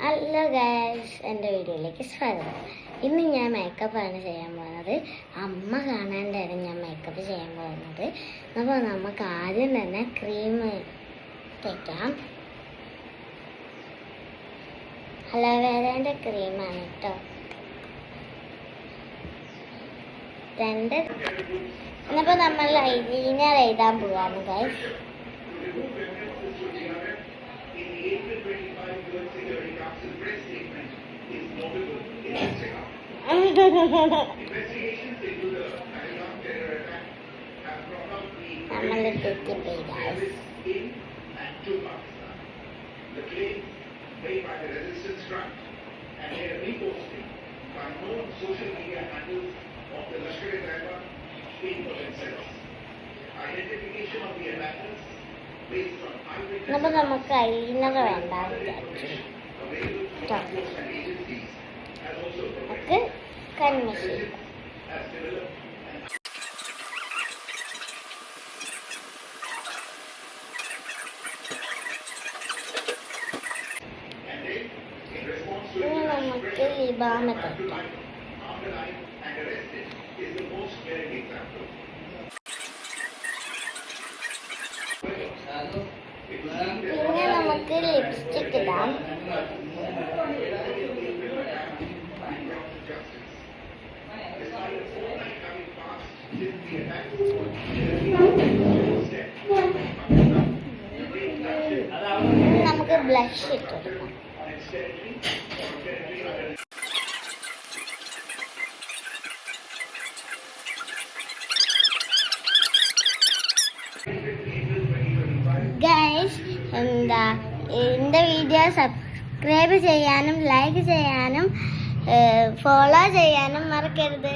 Hello guys, എൻ്റെ വീഡിയോയിലേക്ക് സ്വാഗതം. ഇന്ന് ഞാൻ മേക്കപ്പാണ് ചെയ്യാൻ പോകുന്നത്. അമ്മ കാണാണ്ടാണ് ഞാൻ മേക്കപ്പ് ചെയ്യാൻ പോകുന്നത്. അപ്പോൾ നമുക്ക് ആദ്യം തന്നെ ക്രീം തേക്കാം. അലോവേരേൻ്റെ ക്രീമാണ് കേട്ടോ. എന്നിപ്പോൾ നമ്മൾ ഐലൈനർ എഴുതാൻ പോവാണ് ഗൈസ്. നമ്മൾ തെറ്റിപ്പോയി ഗൈസ്. അപ്പോൾ നമുക്ക് ഐലൈനർ വേണ്ട വിചാരിച്ചു. നമുക്ക് കൺമിഷി നമുക്ക് ലിബാമ തേക്കാം. പിന്നെ നമുക്ക് ലിപ്സ്റ്റിക് ഇടാം. നമുക്ക് ബ്ലഷ് ഇട്ടെടുക്കാം. ഗൈസ്, എൻ്റെ വീഡിയോ സബ്സ്ക്രൈബ് ചെയ്യാനും ലൈക്ക് ചെയ്യാനും ഫോളോ ചെയ്യാനും മറക്കരുത്.